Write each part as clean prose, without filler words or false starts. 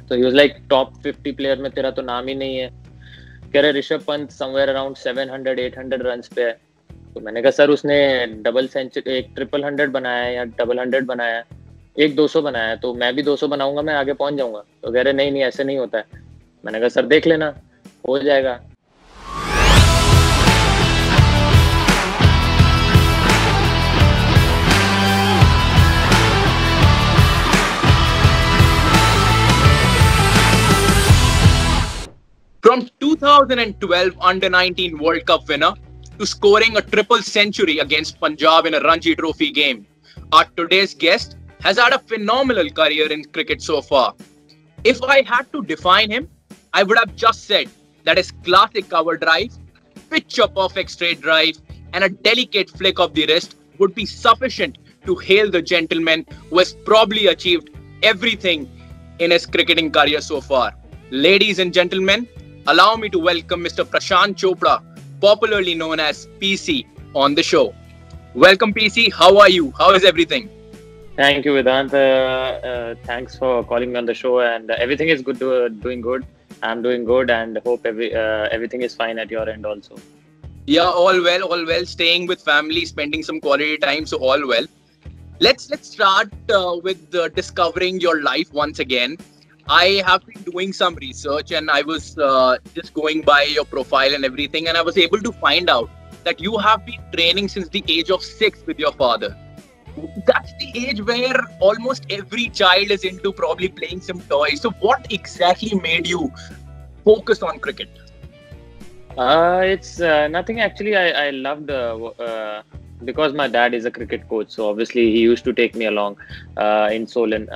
तो he was like top 50 player में तेरा तो नाम ही नहीं है। कह रहे Rishabh Pant somewhere around 700-800 run पे है। तो मैंने कहा सर उसने डबल सेंचुरी, एक ट्रिपल 100 बनाया है या डबल 100 बनाया है, एक 200 बनाया है, तो मैं भी 200 बनाऊंगा, मैं आगे पहुंच जाऊंगा। तो कह रहे नहीं नहीं ऐसे नहीं होता है। मैंने कहा सर देख लेना, हो जाएगा। From 2012 Under-19 World Cup winner to scoring a triple century against Punjab in a Ranji Trophy game, our today's guest has had a phenomenal career in cricket so far. If I had to define him, I would have just said that his classic cover drive, picture perfect straight drive, and a delicate flick of the wrist would be sufficient to hail the gentleman who has probably achieved everything in his cricketing career so far. Ladies and gentlemen, allow me to welcome Mr. Prashant Chopra, popularly known as PC, on the show. Welcome, PC. How are you? How is everything? Thank you, Vedant. Thanks for calling me on the show, and everything is good. Doing good. I'm doing good, and hope everything is fine at your end also. Yeah, all well, all well. Staying with family, spending some quality time, so all well. Let's start with discovering your life once again. I have been doing some research and I was just going by your profile and everything, and I was able to find out that you have been training since the age of 6 with your father. That's the age where almost every child is into probably playing some toys. So what exactly made you focus on cricket? It's nothing actually. I loved because my dad is a cricket coach, so obviously he used to take me along in Solin.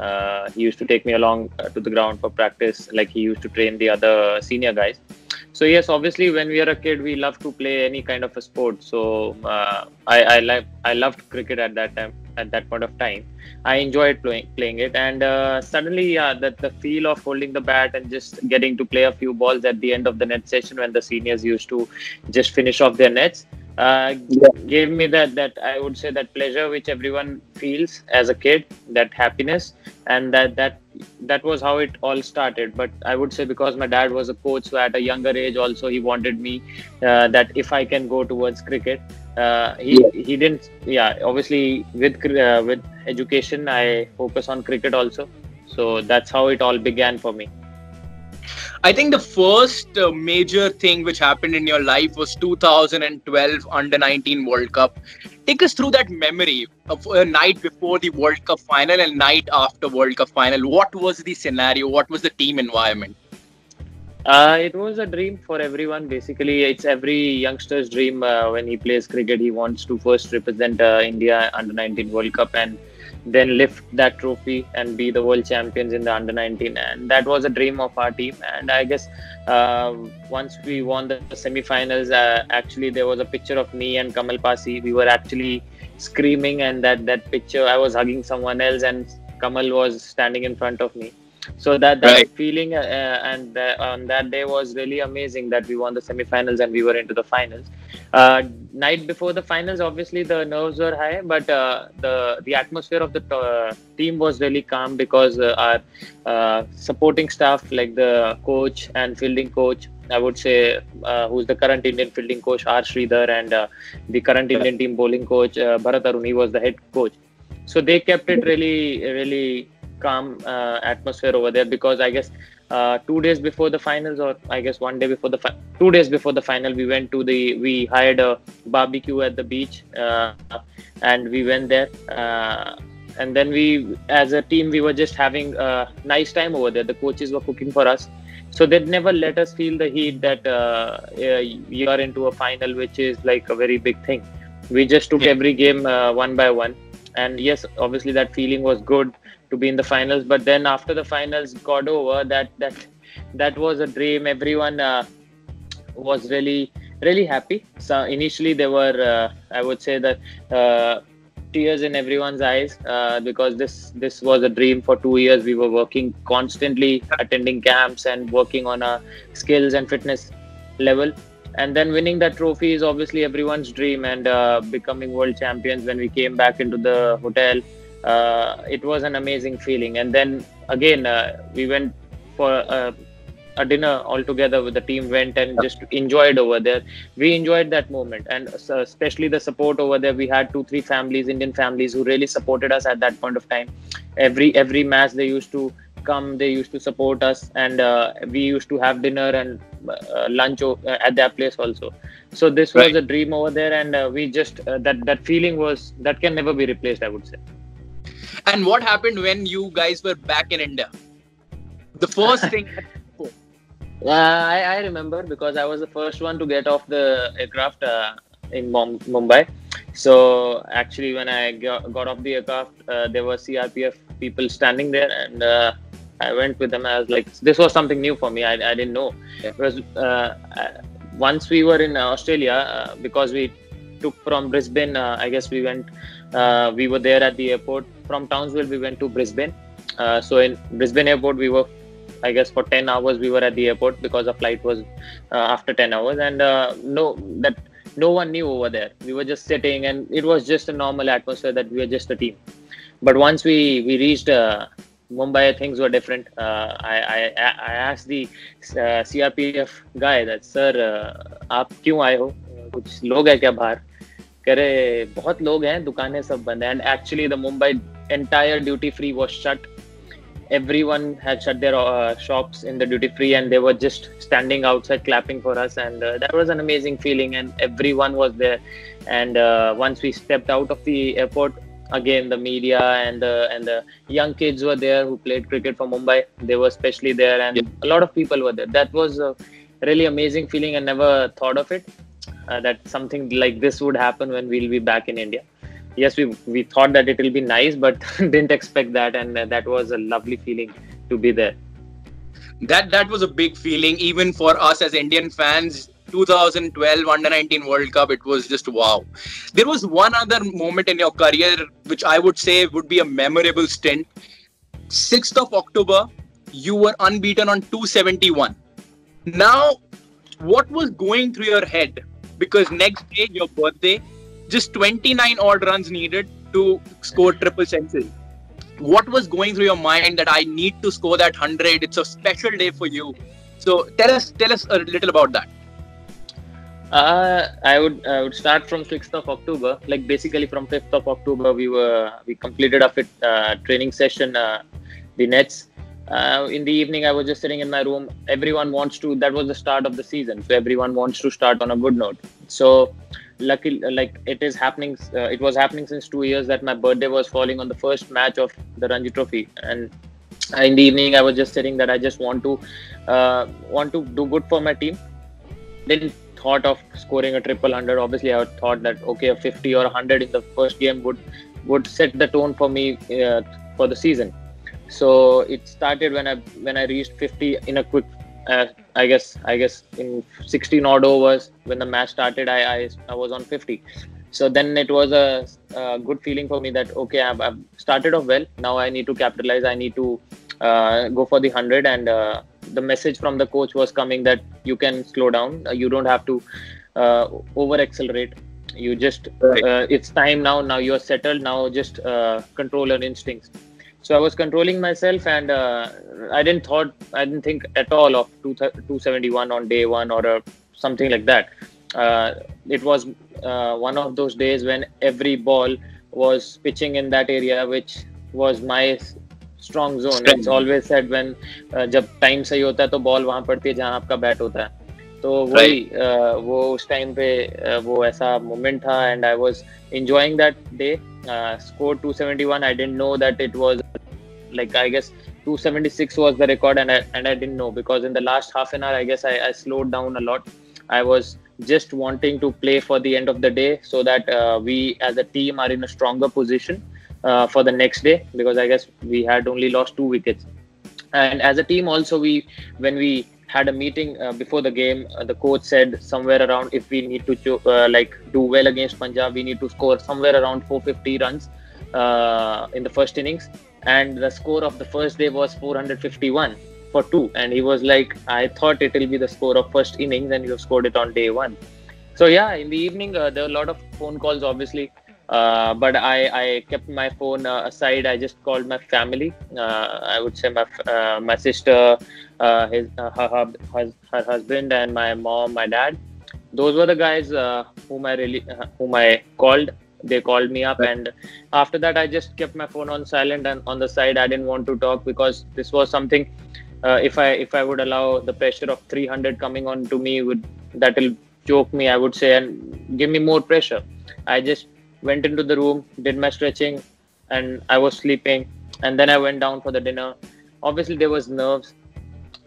He used to take me along to the ground for practice, like he used to train the other senior guys. So yes, obviously when we are a kid, we love to play any kind of a sport. So I loved cricket at that time. At that point of time, I enjoyed playing it, and suddenly, that the feel of holding the bat and just getting to play a few balls at the end of the net session when the seniors used to just finish off their nets, gave me that I would say that pleasure which everyone feels as a kid, that happiness, and that was how it all started. But I would say because my dad was a coach, so at a younger age also he wanted me that if I can go towards cricket. He didn't. Yeah, obviously with education, I focus on cricket also. So that's how it all began for me. I think the first major thing which happened in your life was 2012 Under-19 World Cup. Take us through that memory of a night before the World Cup final and night after World Cup final. What was the scenario? What was the team environment? It was a dream for everyone. Basically, it's every youngster's dream when he plays cricket. He wants to first represent India Under-19 World Cup and then lift that trophy and be the world champions in the Under-19. And that was a dream of our team. And I guess once we won the semi-finals, actually there was a picture of me and Kamal Pasi. We were actually screaming, and that picture, I was hugging someone else and Kamal was standing in front of me. So that Right. feeling on that day was really amazing, that we won the semi-finals and we were into the finals. Night before the finals, obviously the nerves were high, but the atmosphere of the team was really calm because our supporting staff, like the coach and fielding coach, I would say, who's the current Indian fielding coach, R. Sridhar, and the current Indian team bowling coach, Bharat Arun, he was the head coach. So they kept it really, really calm atmosphere over there, because I guess 2 days before the finals, or I guess 1 day before 2 days before the final, we hired a barbecue at the beach, and we went there, and then we, as a team, we were just having a nice time over there. The coaches were cooking for us, so they'd never let us feel the heat that you are into a final, which is like a very big thing. We just took every game one by one, and yes, obviously that feeling was good to be in the finals. But then after the finals got over, that was a dream. Everyone was really, really happy. So initially there were, I would say that tears in everyone's eyes, because this was a dream for 2 years. We were working constantly, attending camps and working on our skills and fitness level. And then winning that trophy is obviously everyone's dream, and becoming world champions when we came back into the hotel, it was an amazing feeling. And then again, we went for a dinner all together with the team, went and just enjoyed over there. We enjoyed that moment, and especially the support over there. We had 2-3 families, Indian families, who really supported us at that point of time. Every match they used to come, they used to support us, and we used to have dinner and lunch at their place also. So this was Right. a dream over there, and we just that feeling was that can never be replaced, I would say. And what happened when you guys were back in India? The first thing. I remember because I was the first one to get off the aircraft in Mumbai. So actually, when I got off the aircraft, there were CRPF people standing there, and I went with them. I was like, this was something new for me. I didn't know. Yeah. Because once we were in Australia, because we took from Brisbane, I guess we went. We were there at the airport. From Townsville, we went to Brisbane. So in Brisbane airport, we were, I guess, for 10 hours we were at the airport because the flight was after 10 hours, and no one knew over there. We were just sitting, and it was just a normal atmosphere that we were just a team. But once we reached Mumbai, things were different. I asked the CRPF guy that, sir, आप क्यों आए हो? कुछ लोग हैं क्या बाहर? कह रहे बहुत लोग हैं, दुकानें सब बंद हैं. And actually the Mumbai entire duty free was shut. Everyone had shut their shops in the duty free, and they were just standing outside clapping for us, and that was an amazing feeling, and everyone was there. And once we stepped out of the airport, again the media and the young kids were there who played cricket for Mumbai. They were especially there, and a lot of people were there. That was a really amazing feeling. I never thought of it, that something like this would happen when we'll be back in India. Yes, we thought that it will be nice, but didn't expect that, and that was a lovely feeling to be there. That was a big feeling, even for us as Indian fans. 2012 Under-19 World Cup, it was just wow. There was one other moment in your career which I would say would be a memorable stint. 6th of October, you were unbeaten on 271. Now, what was going through your head? Because next day, your birthday, just 29 odd runs needed to score triple century. What was going through your mind that I need to score that 100? It's a special day for you. So tell us a little about that. I would start from 6th of October. Like basically from 5th of October, we completed a fit training session, the Nets. In the evening, I was just sitting in my room. Everyone wants to. That was the start of the season, so everyone wants to start on a good note. So, luckily, like it is happening. It was happening since 2 years that my birthday was falling on the first match of the Ranji Trophy, and in the evening, I was just sitting that I just want to do good for my team. Didn't thought of scoring a triple hundred. Obviously, I thought that okay, a 50 or 100 in the first game would set the tone for me for the season. So it started when I reached 50 in a quick. I guess in 16 odd overs when the match started, I was on 50. So then it was a good feeling for me that okay, I've started off well. Now I need to capitalize. I need to go for the 100, and the message from the coach was coming that you can slow down. You don't have to over accelerate. You just it's time now. Now you're settled. Now just control your instincts. So I was controlling myself, and I didn't think at all of 271 on day one or something like that. It was one of those days when every ball was pitching in that area, which was my strong zone. It's always said when जब time सही होता है तो ball वहाँ पड़ती है जहाँ आपका bat होता है. तो वही वो उस time पे वो ऐसा moment था, and I was enjoying that day. Scored 271. I didn't know that it was like, I guess 276 was the record, and I didn't know, because in the last half an hour I guess I slowed down a lot. I was just wanting to play for the end of the day so that we as a team are in a stronger position for the next day, because I guess we had only lost 2 wickets. And as a team also, when we had a meeting before the game, the coach said somewhere around, if we need to do well against Punjab, we need to score somewhere around 450 runs in the first innings. And the score of the first day was 451 for 2. And he was like, I thought it will be the score of first innings, and you have scored it on day one. So yeah, in the evening, there were a lot of phone calls, obviously. But I kept my phone aside. I just called my family. I would say my sister, her husband, and my mom, my dad. Those were the guys whom I called. They called me up, and after that, I just kept my phone on silent and on the side. I didn't want to talk because this was something. If I would allow the pressure of 300 coming on to me, would that will choke me, I would say, and give me more pressure. I just went into the room, did my stretching, and I was sleeping. And then I went down for the dinner. Obviously, there was nerves.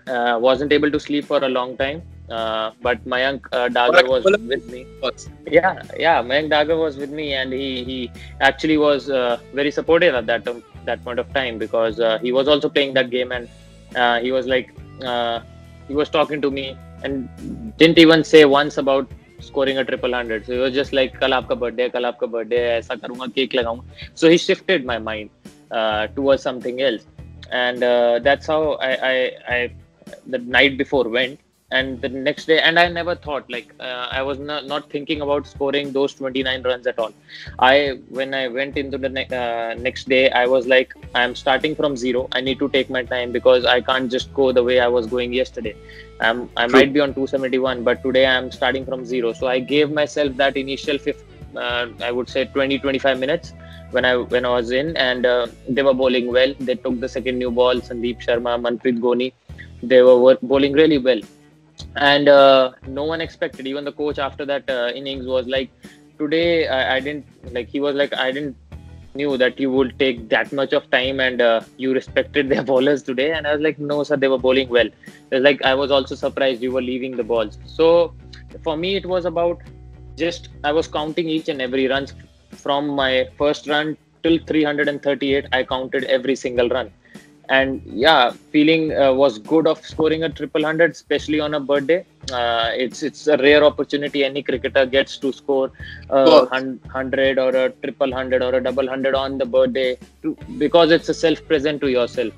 Wasn't able to sleep for a long time. But Mayank For a Dagar was couple of with me. months. Yeah. Mayank Dagar was with me, and he actually was very supportive at that point of time, because he was also playing that game, and he was like he was talking to me and didn't even say once about scoring a triple hundred. So he was just like, "Kal aapka birthday, kal aapka birthday, ऐसा करूँगा, cake लगाऊंगा." So he shifted my mind towards something else, and that's how I the night before went. And the next day, and I never thought, like, I was not thinking about scoring those 29 runs at all. When I went into the next day, I was like, I'm starting from zero. I need to take my time, because I can't just go the way I was going yesterday. I True. might be on 271, but today I'm starting from zero. So I gave myself that initial I would say 20-25 minutes when I was in, and they were bowling well. They took the second new ball. Sandeep Sharma, Manpreet Goni, they were bowling really well. And no one expected. Even the coach after that innings was like, today I didn't, like, he was like, I didn't knew that you would take that much of time, and you respected their bowlers today. And I was like, no sir, they were bowling well. It was like, I was also surprised you were leaving the balls. So for me, it was about, just I was counting each and every run from my first run till 338. I counted every single run. And yeah, feeling was good of scoring a triple hundred, especially on a birthday. It's a rare opportunity any cricketer gets to score Of a course. hundred or a triple hundred or a double hundred on the birthday, because it's a self present to yourself.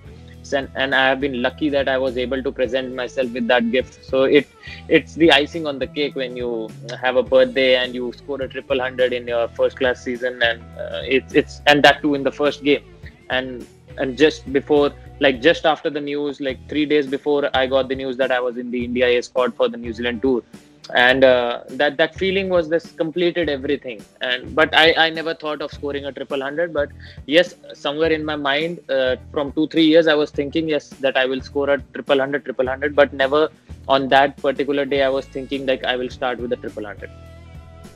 And I have been lucky that I was able to present myself with that gift. So it's the icing on the cake when you have a birthday and you score a triple hundred in your first class season, and it's and that too in the first game. And just before, like, just after the news, like 3 days before I got the news that I was in the India A squad for the New Zealand tour. And that feeling was, this completed everything. And but I never thought of scoring a triple hundred. But yes, somewhere in my mind, from 2-3 years I was thinking, yes, that I will score a triple hundred, but never on that particular day I was thinking like I will start with a triple hundred.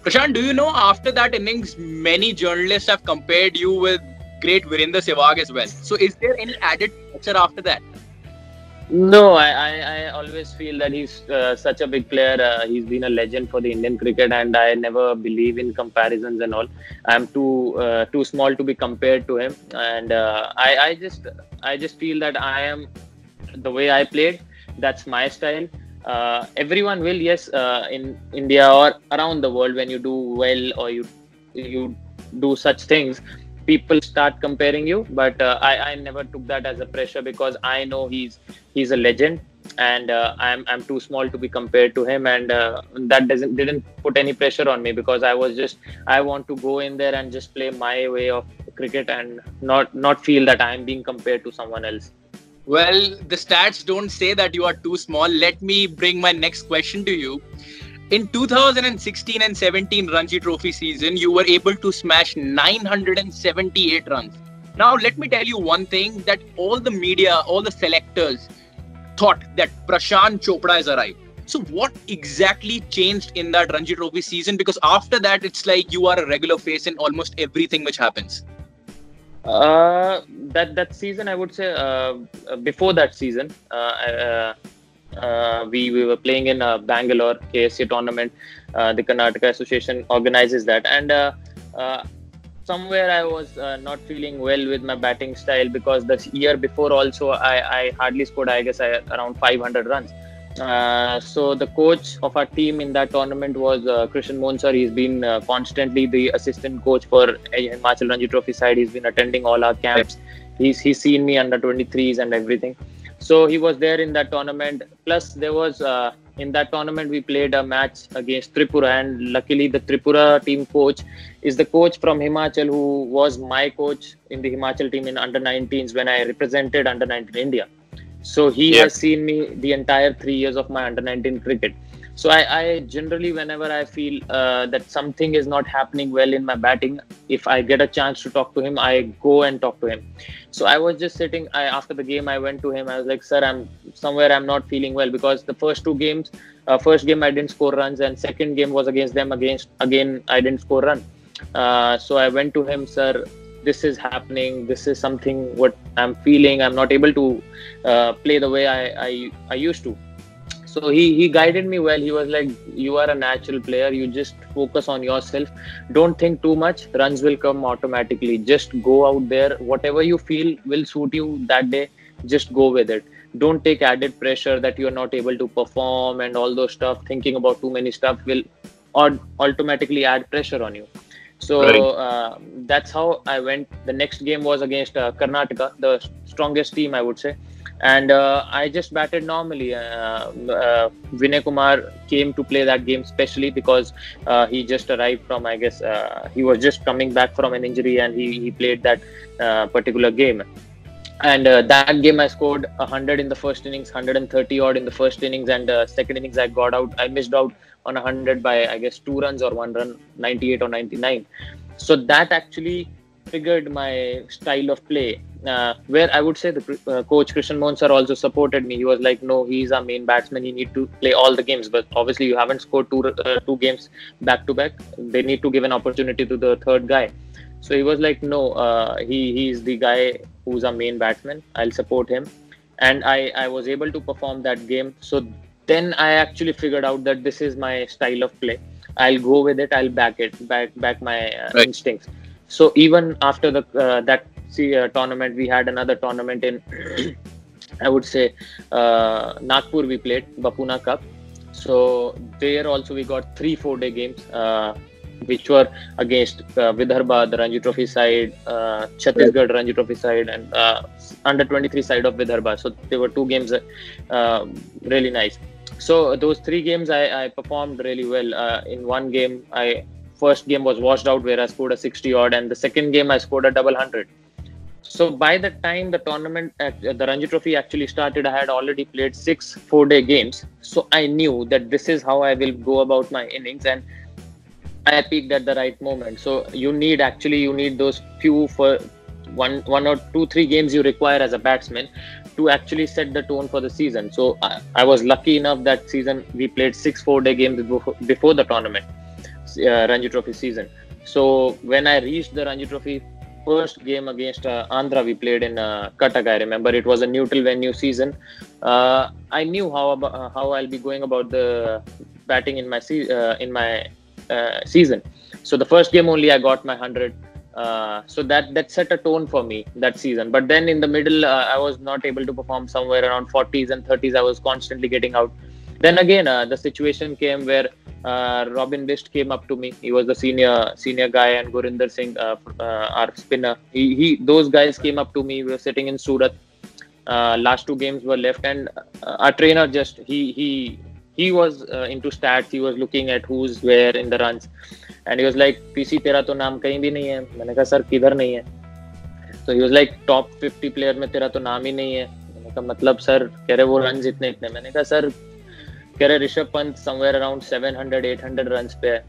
Prashant, do you know after that innings, many journalists have compared you with great Virender Sehwag as well. So is there any added pressure after that? No, I always feel that he's such a big player. He's been a legend for the Indian cricket, and I never believe in comparisons and all. I'm too small to be compared to him, and I just feel that I am, the way I played, that's my style. Everyone will, yes, in India or around the world, when you do well or you do such things, people start comparing you. But I never took that as a pressure, because I know he's a legend, and I'm too small to be compared to him. And that didn't put any pressure on me, because I want to go in there and just play my way of cricket, and not feel that I'm being compared to someone else. Well, the stats don't say that you are too small. Let me bring my next question to you. In 2016 and 17 Ranji Trophy season, you were able to smash 978 runs. Now, let me tell you one thing, that all the media, all the selectors thought that Prashant Chopra is arrived. So what exactly changed in that Ranji Trophy season? Because after that, it's like you are a regular face in almost everything which happens. That season, I would say, before that season, we were playing in Bangalore KSC tournament. The Karnataka Association organizes that, and somewhere I was not feeling well with my batting style, because the year before also I hardly scored, I guess, around 500 runs. So the coach of our team in that tournament was Krishan Mohan sir. He's been constantly the assistant coach for Himachal Ranji Trophy side. He's been attending all our camps. He's seen me under 23s and everything. So he was there in that tournament. Plus, there was in that tournament we played a match against Tripura, and luckily the Tripura team coach is the coach from Himachal who was my coach in the Himachal team in under 19s when I represented under 19 India. So he Yeah. has seen me the entire 3 years of my under 19 cricket. So I generally, whenever I feel that something is not happening well in my batting, if I get a chance to talk to him, I go and talk to him. So I was just sitting. After the game, I went to him. I was like, "Sir, I'm not feeling well because the first two games, first game I didn't score runs, and second game was against them. Again I didn't score run. So I went to him, sir. This is happening. This is something what I'm feeling. I'm not able to play the way I used to. So he guided me well. He was like, you are a natural player. You just focus on yourself. Don't think too much. Runs will come automatically. Just go out there. Whatever you feel will suit you that day, just go with it. Don't take added pressure that you're not able to perform and all those stuff. Thinking about too many stuff will automatically add pressure on you. Right. So that's how I went. The next game was against Karnataka, the strongest team, I would say. And I just batted normally. Vinay Kumar came to play that game specially because he just arrived from, I guess, he was just coming back from an injury, and he played that particular game. And that game I scored 100 in the first innings, 130 odd in the first innings, and second innings I missed out on 100 by, I guess, 2 runs or 1 run, 98 or 99. So that actually triggered my style of play, where I would say the coach Krishan Mohan sir also supported me. He was like, no, he's our main batsman. He need to play all the games, but obviously you haven't scored two games back to back. They need to give an opportunity to the third guy. So he was like, no, he's the guy who's our main batsman. I'll support him. And I was able to perform that game. So then I actually figured out that this is my style of play. I'll go with it. I'll back my Right. instincts. So even after the that tournament, we had another tournament in, I would say, Nagpur. We played Bapuna Cup. So there also we got 3 4-day games. Which were against Vidarbha, the Ranji Trophy side, Chhattisgarh Ranji Trophy side, and under 23 side of Vidarbha. So there were 2 games, really nice. So those 3 games I performed really well. In one game, first game was washed out where I scored a 60 odd, and the second game I scored a double 100. So by the time the tournament, the Ranji Trophy actually started, I had already played 6 4-day games. So I knew that this is how I will go about my innings, and I peaked at the right moment. So you need those few for one or 2 3 games you require as a batsman to actually set the tone for the season. So I was lucky enough that season we played 6 4-day games before the tournament, Ranji Trophy season. So when I reached the Ranji Trophy first game against Andhra, we played in Cuttack. I remember it was a neutral venue season. I knew how I'll be going about the batting in my season. So the first game only I got my 100. So that set a tone for me that season. But then in the middle, I was not able to perform. Somewhere around 40s and 30s, I was constantly getting out. Then again, the situation came where Robin Bist came up to me. He was the senior guy, and Gurinder Singh, our spinner. Those guys came up to me. We were sitting in Surat. Last 2 games were left, and our trainer just he was into stats. He was looking at who's where in the runs, and he was like, "PC, तेरा तो नाम कहीं भी नहीं है." मैंने कहा, "sir किधर नहीं है?" So he was like, "Top 50 player में तेरा तो नाम ही नहीं है." मैंने कहा, "मतलब सर?" कह रहे, "वो runs इतने." मैंने कहा, "सर," कह रहे, "Rishabh Pant somewhere around 700 800 runs पे है."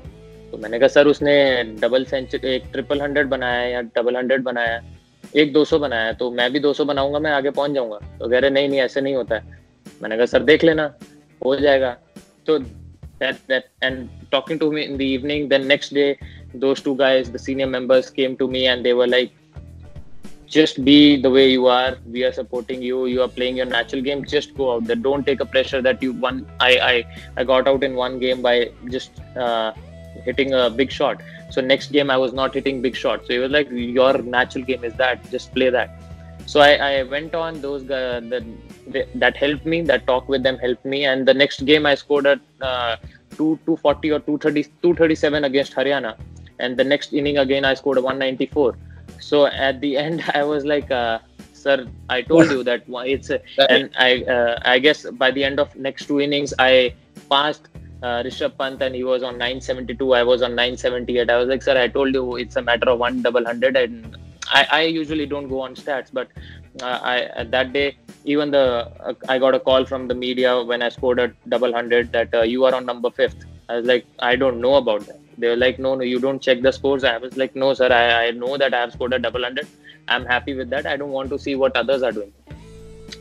तो मैंने कहा, "सर उसने डबल सेंचुरी, एक ट्रिपल 100 बनाया है या डबल 100 बनाया है, एक 200 बनाया है, तो मैं भी 200 बनाऊंगा, मैं आगे पहुंच जाऊंगा." तो कह रहे, नहीं ऐसे नहीं होता है। मैंने कहा, "सर देख लेना, हो जाएगा." So that and talking to me in the evening, then next day those 2 guys, the senior members, came to me and they were like, just be the way you are, we are supporting you, you are playing your natural game, just go out there, don't take a pressure that you won. I got out in one game by just hitting a big shot. So next game I was not hitting big shots. So he was like, your natural game is that, just play that. So I went on. Those guys that helped me, that talk with them helped me, and the next game I scored at 240 or 237 against Haryana, and the next inning again I scored a 194. So at the end I was like, sir, I told you that Right. and I guess by the end of next two innings, I passed Rishabh Pant, and he was on 972. I was on 978. I was like, sir, I told you it's a matter of one double hundred, and I usually don't go on stats, but I that day, even I got a call from the media when I scored a double hundred that you are on number fifth. I was like, I don't know about that. They were like, no, you don't check the scores. I was like, no, sir, I know that I have scored a double hundred. I'm happy with that. I don't want to see what others are doing.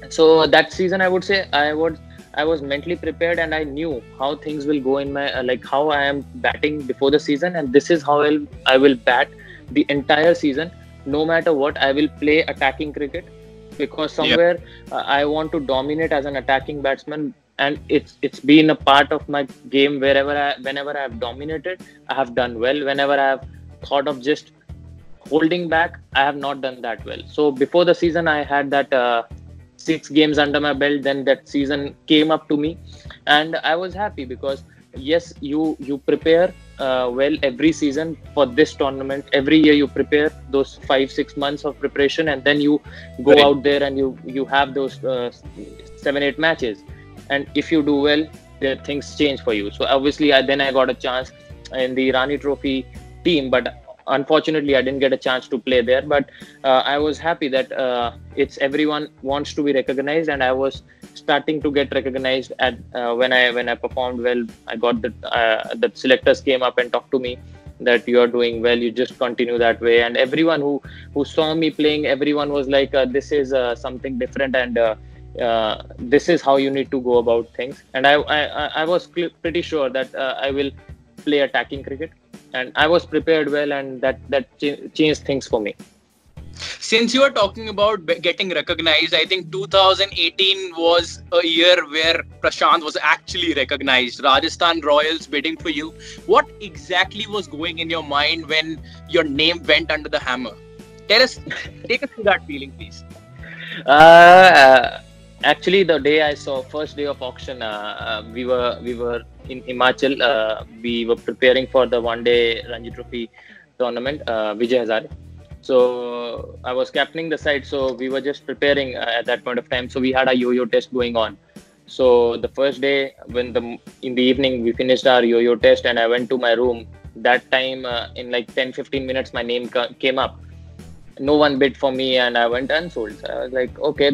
So that season, I would say I was mentally prepared, and I knew how things will go in my like how I am batting before the season, and this is how I will bat the entire season. No matter what, I will play attacking cricket, because Yeah. somewhere I want to dominate as an attacking batsman, and it's been a part of my game. Whenever I have dominated, I have done well. Whenever I have thought of just holding back, I have not done that well. So before the season, I had that 6 games under my belt. Then that season came up to me, and I was happy because yes, you prepare well every season for this tournament. Every year you prepare those 5-6 months of preparation, and then you go Correct. out there and you have those 7-8 matches, and if you do well, the things change for you. So obviously, I got a chance in the Rani Trophy team, but unfortunately I didn't get a chance to play there. But I was happy that it's everyone wants to be recognized, and I was starting to get recognized at when I performed well. I got the selectors came up and talked to me that you are doing well, you just continue that way. And everyone who saw me playing, everyone was like, this is something different, and this is how you need to go about things. And I was pretty sure that I will play attacking cricket, and I was prepared well, and that changed things for me. Since you are talking about getting recognized, I think 2018 was a year where Prashant was actually recognized. Rajasthan Royals bidding for you. What exactly was going in your mind when your name went under the hammer? Tell us, take us through that feeling, please. Uh, Actually, the day I saw first day of auction, we were in Himachal. We were preparing for the one day Ranji Trophy tournament, Vijay Hazare. So I was captaining the side, so we were just preparing at that point of time. So we had a yo-yo test going on. So the first day, in the evening we finished our yo-yo test, and I went to my room. That time, in like 10-15 minutes, my name came up. No one bid for me, and I went unsold. So I was like, okay,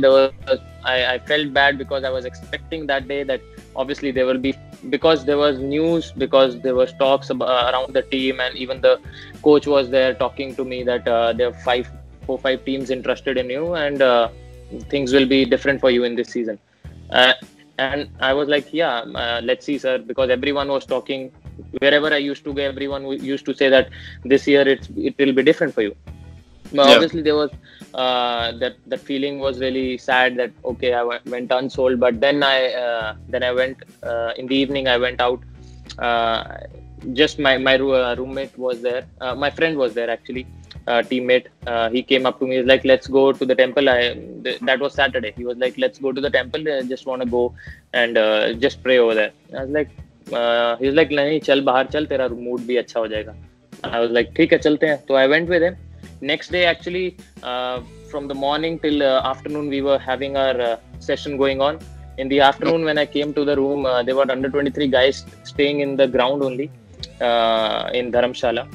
I felt bad because I was expecting that day that obviously there will be, because there was news, because there was talks around the team, and even the coach was there talking to me that there are 5 teams interested in you, and things will be different for you in this season. Uh, and I was like, yeah, let's see, sir, because everyone was talking. Wherever I used to go, everyone used to say that this year it will be different for you. But Yeah. obviously there was that feeling was really sad that okay, went unsold. But then I went in the evening, I went out. uh, just my roommate was there, my friend was there actually, teammate. He came up to me, he's like, let's go to the temple. That was Saturday. He was like, let's go to the temple, I just want to go and just pray over there. I was like, he was like, नहीं चल बाहर चल, तेरा mood भी अच्छा हो जाएगा. I was like, ठीक है चलते हैं. So I went with him. Next day, actually, from the morning till afternoon, we were having our session going on. In the afternoon, when I came to the room, there were under 23 guys staying in the ground only, in Dharamshala.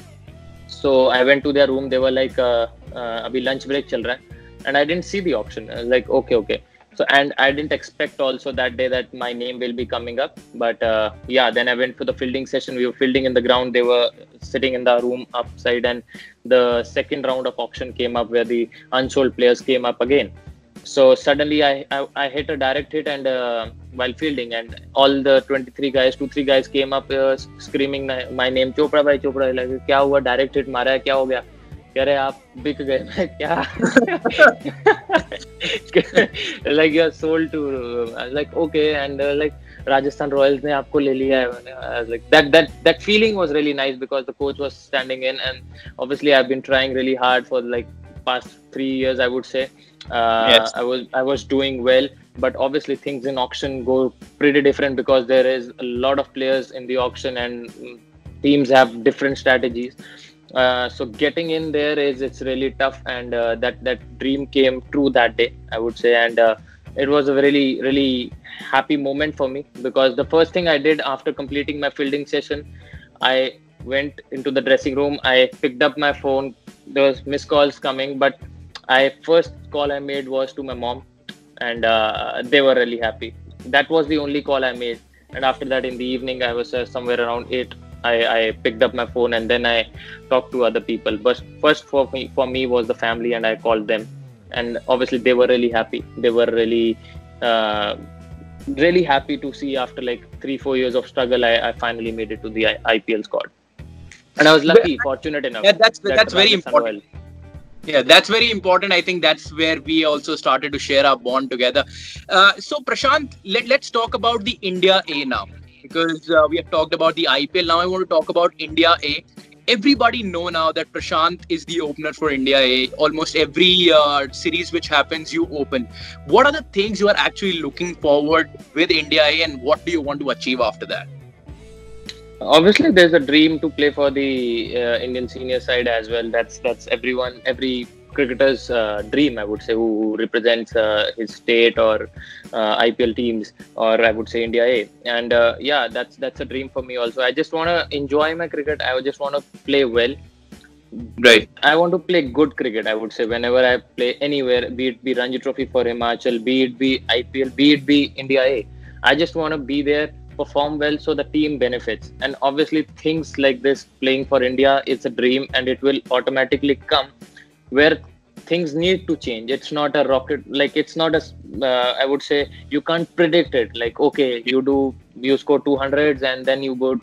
So I went to their room. They were like, "Abhi lunch break chal raha hai," and I didn't see the option. I was like, "Okay, okay." So, and I didn't expect also that day that my name will be coming up. But yeah, then I went for the fielding session. We were fielding in the ground. They were sitting in the room upside, and the second round of auction came up where the unsold players came up again. So suddenly I hit a direct hit, and while fielding, and all the 23 guys, 2-3 guys came up screaming my name, Chopra bhai, Chopra. Like, क्या हुआ, direct hit मारा है, क्या हो गया? कह रहे आप बिक गए. मैं क्या? Like you're sold to. I was like, okay, and like Rajasthan Royals ने आपको ले लिया है. I was like, that feeling was really nice because the coach was standing in, and obviously I've been trying really hard for like past 3 years, I would say. Yes. I was doing well, but obviously things in auction go pretty different because there is a lot of players in the auction, and teams have different strategies. So getting in there it's really tough, and that dream came true that day, I would say. And it was a really happy moment for me, because the first thing I did after completing my fielding session, I went into the dressing room, I picked up my phone. There was missed calls coming, but I first call I made was to my mom, and they were really happy. That was the only call I made. And after that, in the evening, I was somewhere around 8. I picked up my phone, and then I talked to other people. But first for me was the family, and I called them. And obviously, they were really happy. They were uh, really happy to see, after like 3-4 years of struggle, I finally made it to the IPL squad. And I was Well, lucky, fortunate enough yeah, that that's very Rajasthan important. Royal. Yeah, that's very important. I think that's where we also started to share our bond together. So, Prashant, let's talk about the India A now, because we have talked about the IPL. Now, I want to talk about India A. Everybody know now that Prashant is the opener for India A. Almost every series which happens, you open. What are the things you are actually looking forward with India A, and what do you want to achieve after that? Obviously, there's a dream to play for the Indian senior side as well. That's every cricketer's dream, I would say, who represents his state or IPL teams, or I would say India A. And yeah, that's a dream for me also. I just want to enjoy my cricket. I just want to play well. Right. I want to play good cricket, I would say. Whenever I play anywhere, be it be Ranji Trophy for Himachal, be it be IPL, be it be India A, I just want to be there, perform well, so the team benefits. And obviously, things like this, playing for India, it's a dream, and it will automatically come where things need to change. It's not a rocket, like it's not a. I would say you can't predict it. Like, okay, you score 200s, and then you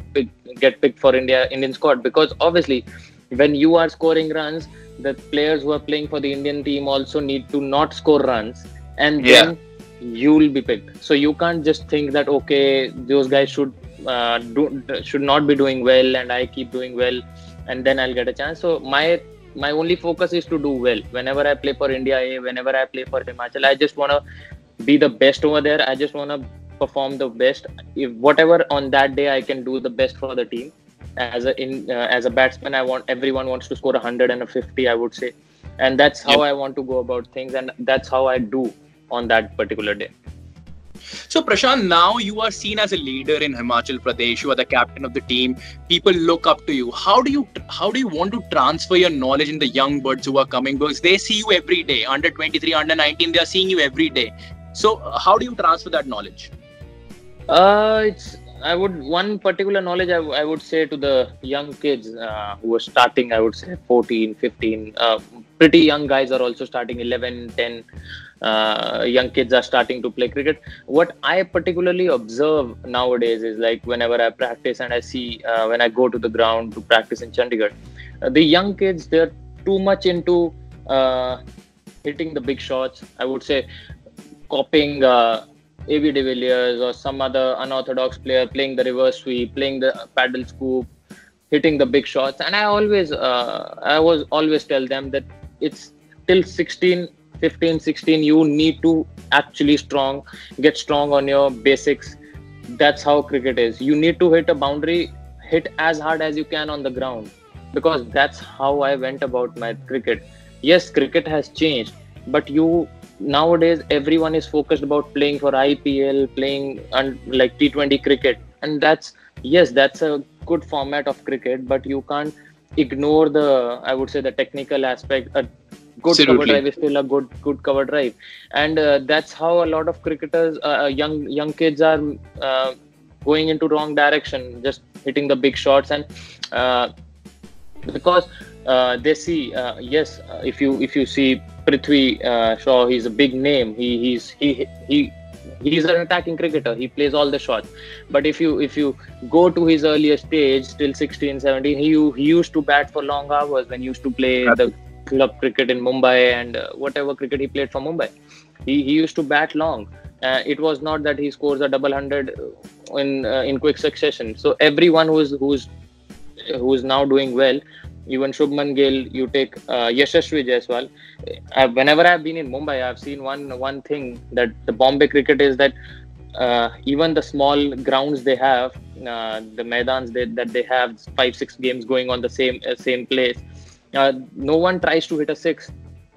get picked for Indian squad, because obviously when you are scoring runs, the players who are playing for the Indian team also need to not score runs, and Yeah. then you will be picked. So you can't just think that, okay, those guys should not be doing well, and I keep doing well, and then I'll get a chance. So my only focus is to do well. Whenever I play for India A, whenever I play for Himachal, I just want to be the best over there. I just want to perform the best. If whatever on that day I can do the best for the team. As a batsman, I want everyone wants to score 100 and a 50, I would say, and that's how I want to go about things, and that's how I do on that particular day. So, Prashant, now you are seen as a leader in Himachal Pradesh. You are the captain of the team. People look up to you. How do you want to transfer your knowledge in the young birds who are coming? Because they see you every day. Under 23, under 19, they are seeing you every day. So, how do you transfer that knowledge? It's I would one particular knowledge I would say to the young kids who are starting. I would say 14, 15. Pretty young guys are also starting 11, 10. Young kids are starting to play cricket. What I particularly observe nowadays is, like, whenever I practice and I see when I go to the ground to practice in Chandigarh, the young kids, they're too much into uh, hitting the big shots. I would say copying AB de Villiers or some other unorthodox player, playing the reverse sweep, playing the paddle scoop, hitting the big shots. And I was always tell them that it's till 16, 15, 16, you need to actually get strong on your basics. That's how cricket is. You need to hit a boundary, hit as hard as you can on the ground, because that's how I went about my cricket. Yes, cricket has changed, but nowadays everyone is focused about playing for IPL, playing like T20 cricket, and that's a good format of cricket, but you can't ignore the, I would say, the technical aspect. A good cover Absolutely. drive is still a good cover drive, and that's how a lot of cricketers, young kids are uh, going into wrong direction, just hitting the big shots. And uh, because they see, yes, if you see Prithvi Shaw, he's a big name. He's an attacking cricketer. He plays all the shots. But if you go to his earlier stage, till 16, 17, he used to bat for long hours when he used to play the club cricket in Mumbai, and whatever cricket he played for Mumbai. He used to bat long. It was not that he scores a double hundred in quick succession. So everyone who's now doing well, even Shubman Gill, you take Yashasvi Jaiswal. Whenever I've been in Mumbai, I've seen one thing, that the Bombay cricket is that even the small grounds they have, the maidans that they have, 5-6 games going on the same place. No one tries to hit a six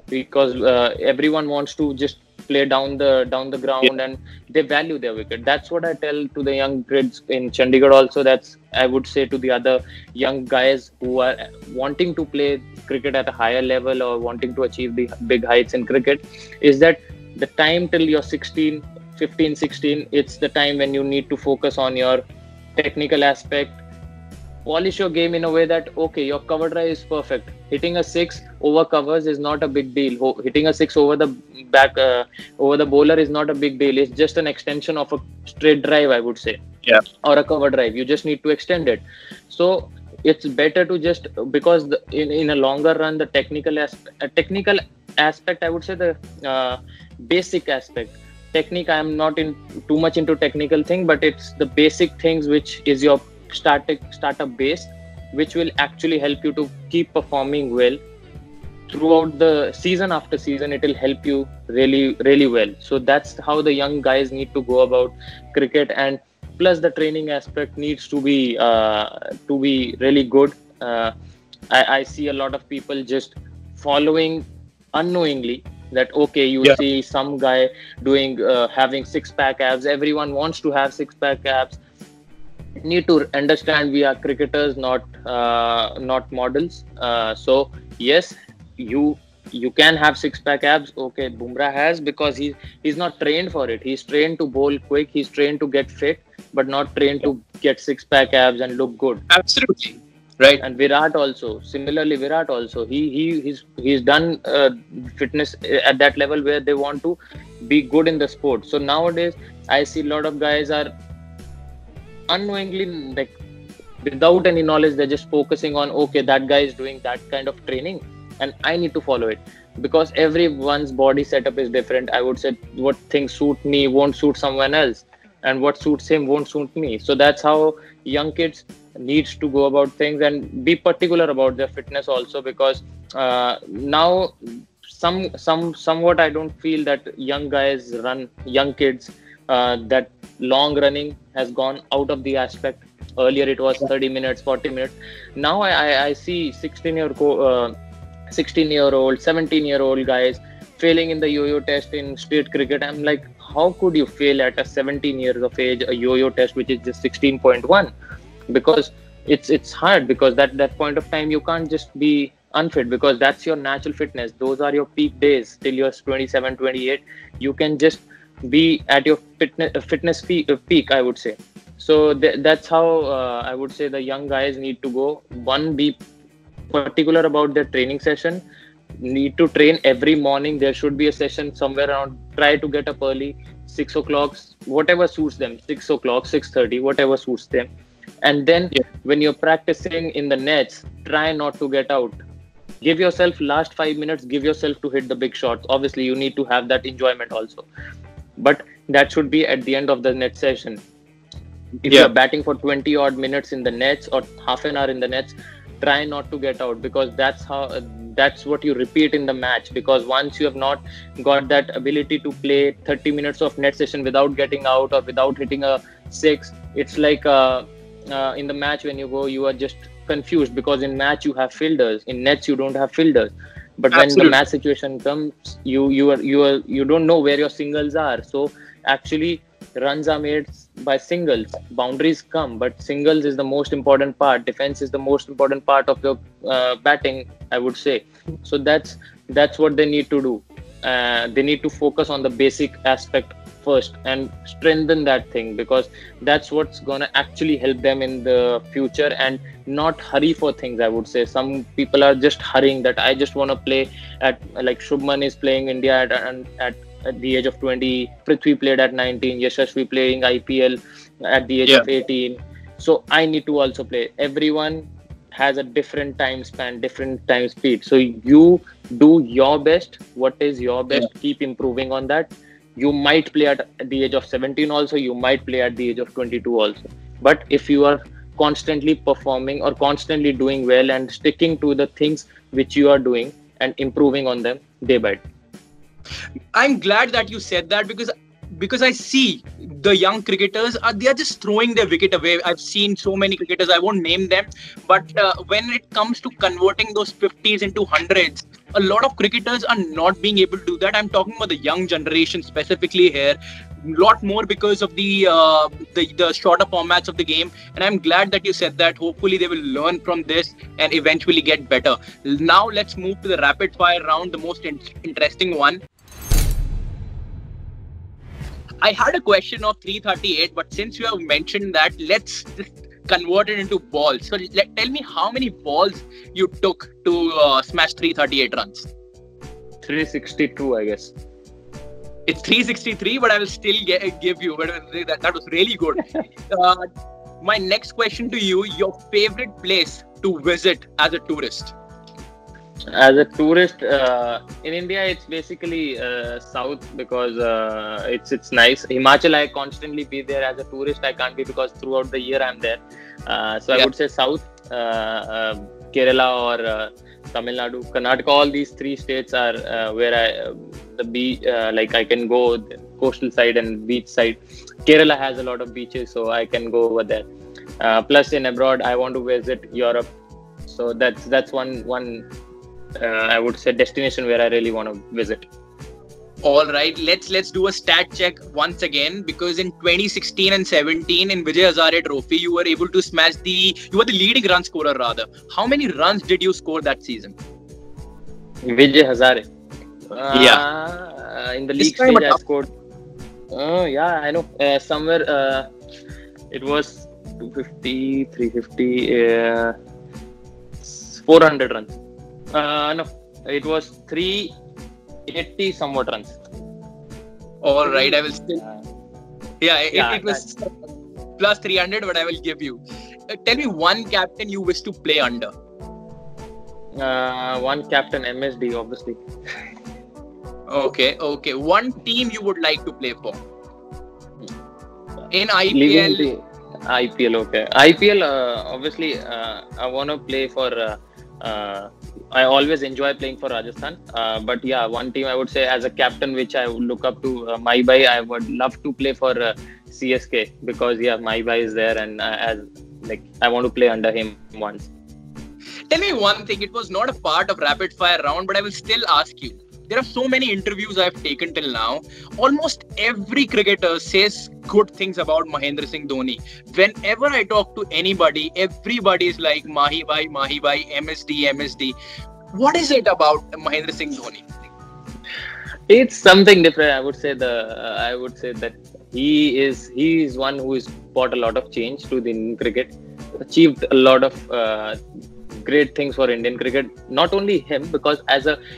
because everyone wants to just play down the Yeah. ground, and they value their wicket. That's what I tell to the young kids in Chandigarh also. That's I would say to the other young guys who are wanting to play cricket at a higher level or wanting to achieve the big heights in cricket, is that the time till you're 16, 15, 16, it's the time when you need to focus on your technical aspect, polish your game in a way that okay, your cover drive is perfect. Hitting a six over covers is not a big deal. Hitting a six over the back, over the bowler is not a big deal. It's just an extension of a straight drive, I would say, Yeah. or a cover drive. You just need to extend it. So it's better to just, because in a longer run, the technical aspect, I would say, the basic aspect. Technique, I am not in too much into technical thing, but it's the basic things which is your startup base, which will actually help you to keep performing well throughout the season. After season, it will help you really really well. So that's how the young guys need to go about cricket. And plus the training aspect needs to be really good. I see a lot of people just following unknowingly that okay, you Yeah. see some guy doing having six pack abs. Everyone wants to have six pack abs. Need to understand we are cricketers, not models. So yes, you can have six pack abs. Okay, Bumrah has, because he's not trained for it. He's trained to bowl quick. He's trained to get fit, but not trained to get six pack abs and look good. Absolutely. Right. And Virat also, similarly, Virat also, he's done fitness at that level where they want to be good in the sport. So nowadays I see a lot of guys are unknowingly, like, without any knowledge, they're just focusing on okay, that guy is doing that kind of training and I need to follow it, because everyone's body setup is different. I would say what things suit me won't suit someone else, and what suits him won't suit me. So that's how young kids needs to go about things and be particular about their fitness also, because now somewhat I don't feel that young kids, that long running has gone out of the aspect. Earlier it was 30 minutes, 40 minutes. Now I see 16-year-old, 17-year-old guys failing in the yo-yo test in state cricket. I'm like, how could you fail at a 17 years of age a yo-yo test which is just 16.1? Because it's hard, because that point of time you can't just be unfit, because that's your natural fitness. Those are your peak days till you're 27, 28. You can just be at your fitness peak, I would say. So that's how I would say the young guys need to go. One, be particular about their training session. Need to train every morning. There should be a session somewhere around. Try to get up early, 6 o'clock, whatever suits them. 6 o'clock, 6:30, whatever suits them. And then Yeah. when you're practicing in the nets, try not to get out. Give yourself last 5 minutes. Give yourself to hit the big shots. Obviously, you need to have that enjoyment also, but that should be at the end of the net session. If Yeah. you're batting for 20 odd minutes in the nets or half an hour in the nets, try not to get out, because that's what you repeat in the match. Because once you have not got that ability to play 30 minutes of net session without getting out or without hitting a six, it's like in the match when you go, you are just confused, because in match you have fielders, in nets you don't have fielders. But when the Absolutely. match situation comes, you don't know where your singles are. So actually runs are made by singles. Boundaries come, but singles is the most important part. Defense is the most important part of your batting, I would say. So that's what they need to do. They need to focus on the basic aspect first and strengthen that thing, because that's what's gonna actually help them in the future. And not hurry for things, I would say. Some people are just hurrying that I just want to play at, like Shubman is playing India at the age of 20. Prithvi played at 19. Yashasvi playing IPL at the age Yeah. of 18. So I need to also play. Everyone has a different time span, different time speed. So you do your best. What is your best? Keep improving on that. You might play at the age of 17 also. You might play at the age of 22 also. But if you are constantly performing or constantly doing well and sticking to the things which you are doing and improving on them day by day. I'm glad that you said that, because because I see the young cricketers they are just throwing their wicket away. I've seen so many cricketers, I won't name them, but when it comes to converting those 50s into hundreds, a lot of cricketers are not being able to do that. I'm talking about the young generation specifically here. Lot more because of the shorter formats of the game, and I'm glad that you said that. Hopefully they will learn from this and eventually get better. Now let's move to the rapid fire round, the most interesting one. I had a question of 338, but since you have mentioned that, let's just convert it into balls. So tell me how many balls you took to smash 338 runs. 362, I guess. It's 363, but I will still give you. But that was really good. My next question to you: your favorite place to visit as a tourist? As a tourist in India, it's basically south because it's nice. Himachal, I constantly be there. As a tourist, I can't be because throughout the year I'm there. So I would say south, Kerala or Tamil Nadu, Karnataka. All these three states are where the beach, like I can go coastal side and beach side. Kerala has a lot of beaches, so I can go over there. Plus, in abroad, I want to visit Europe. So that's one. I would say destination where I really want to visit. All right, let's do a stat check once again, because in 2016 and 17 in Vijay Hazare Trophy you were able to smash you were the leading run scorer rather. How many runs did you score that season? Vijay Hazare. In the league stage I scored. Yeah, I know. Somewhere it was 250, 350, 400 runs. No, it was 380 somewhat runs. All right, I will still. It was plus 300, but I will give you. Tell me one captain you wish to play under. One captain, MSD, obviously. Okay. One team you would like to play for? In IPL. IPL, okay. IPL, obviously, I want to play for. I always enjoy playing for Rajasthan, but yeah, one team I would say as a captain which I would look up to, Maibai. I would love to play for CSK because Maibai is there, and I want to play under him once. Tell me one thing. It was not a part of rapid fire round, but I will still ask you. There are so many interviews I've taken till now. Almost every cricketer says good things about Mahendra Singh Dhoni. Whenever I talk to anybody, everybody is like Mahi bhai, MSD. What is it about Mahendra Singh Dhoni? It's something different. I would say that he is one who has brought a lot of change to the Indian cricket, achieved a lot of great things for Indian cricket. Not only him, because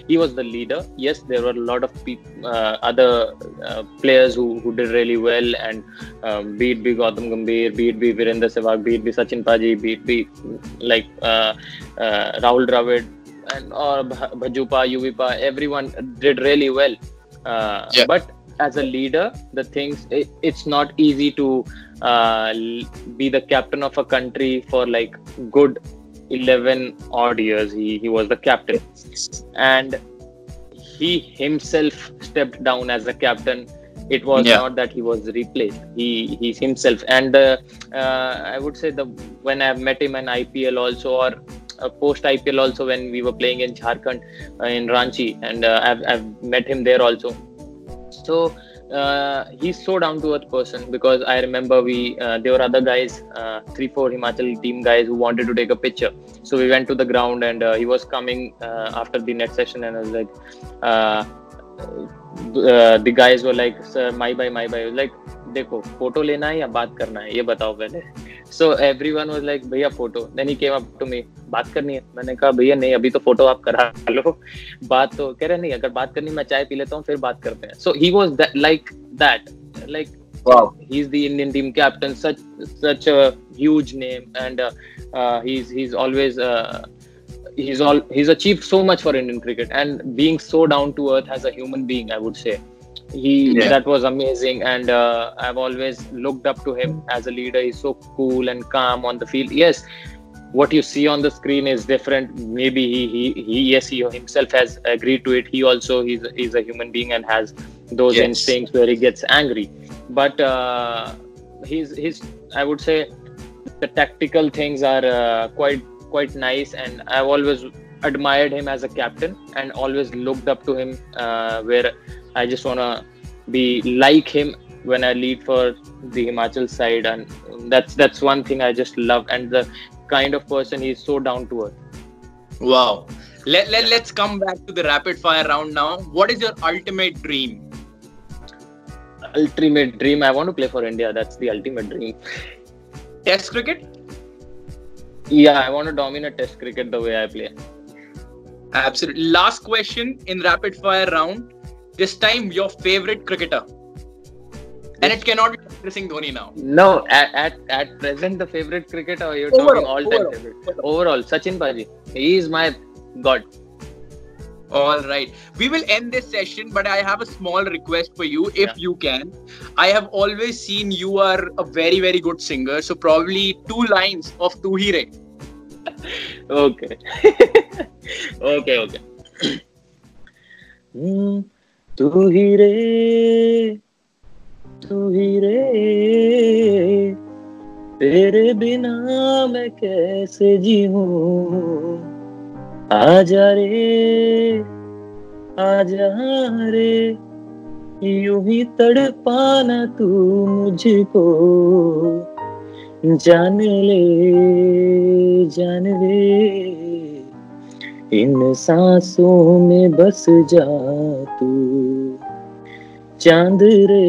he was the leader. Yes, there were a lot of other players who did really well, and be it Gautam Gambhir, be it Virender Sehwag, be it Sachin Paji, be it Rahul Dravid, and Bhajupa, Yuvipa, everyone did really well. But as a leader, it's not easy to be the captain of a country for like good 11 odd years. He was the captain, and he himself stepped down as a captain. It was not that he was replaced. He's himself, and I would say when I've met him in IPL also, or post IPL also, when we were playing in Jharkhand in Ranchi, and I've met him there also. So he's so down to earth person, because I remember there were other guys, 3-4 Himachal team guys who wanted to take a picture. So we went to the ground, and he was coming after the net session, and I was like, the guys were like, sir, my bhai. I was like, देखो photo लेना है या बात करना है, ये बताओ पहले. So everyone was like, भैया photo. Then he came up to me, बात करनी है. मैंने कहा भैया नहीं, अभी तो photo आप करा लो, बात तो कह रहे नहीं, अगर बात करनी मैं चाय पी लेता हूँ फिर बात करते हैं. So he was like wow, he's the Indian team captain, such a huge name, and he's always he's achieved so much for Indian cricket, and being so down to earth as a human being, I would say. That was amazing, and I've always looked up to him as a leader. He's so cool and calm on the field. Yes, what you see on the screen is different. Maybe he himself has agreed to it. He's a human being and has those Yes. instincts where he gets angry. But his I would say the tactical things are quite nice, and I've always admired him as a captain and always looked up to him. Where I just wanna be like him when I lead for the Himachal side, and that's one thing I just love, and the kind of person he's so down to earth. Wow. Let's come back to the rapid fire round now. What is your ultimate dream? Ultimate dream, I want to play for India. That's the ultimate dream. Test cricket? Yeah, I want to dominate test cricket the way I play. Absolutely. Last question in rapid fire round. This time, your favorite cricketer. And it cannot be Mahendra Singh Dhoni now. No, at present the favorite cricketer, or you're talking all-time favorite? Overall, Sachin Paji. He is my god. All right. We will end this session, but I have a small request for you, if you can. I have always seen you are a very, very good singer. So probably 2 lines of Tu Hi Re. Okay. Okay. तू ही रे तेरे बिना मैं कैसे जीऊं आजा रे यूं ही तड़पाना तू मुझको जान ले इन सांसों में बस जा तू चांद रे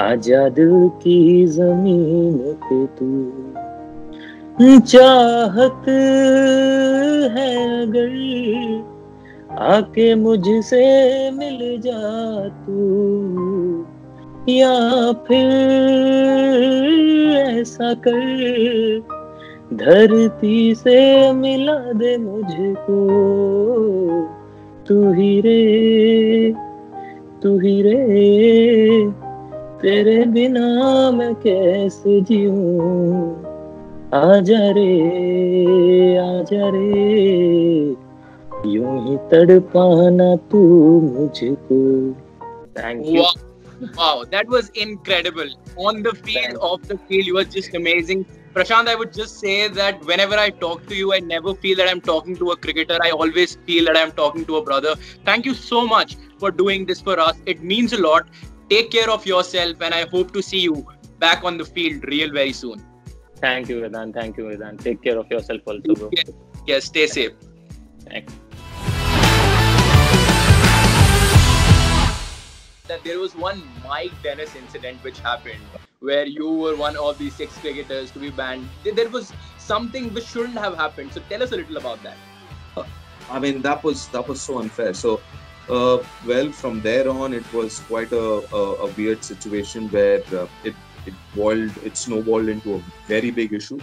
आजाद की जमीन पे तू चाहत है अगर आके मुझसे मिल जा तू या फिर ऐसा कर धरती से मिला दे मुझको तू ही रे तेरे बिना मैं कैसे जीऊं आजा रे यूं ही तड़पाना तू मुझको. Thank you. Wow, that was incredible. On the field, off the field, you were just amazing. Prashant, I would just say that whenever I talk to you, I never feel that I'm talking to a cricketer. I always feel that I'm talking to a brother. Thank you so much for doing this for us. It means a lot. Take care of yourself, and I hope to see you back on the field real very soon. Thank you, Vedant. Take care of yourself also, bro. Yes, stay safe. Thanks. That there was one Mike Dennis incident which happened where you were one of the 6 cricketers to be banned. There was something which shouldn't have happened. So tell us a little about that. I mean, that was so unfair. So, well, from there on, it was quite a weird situation where it snowballed into a very big issue.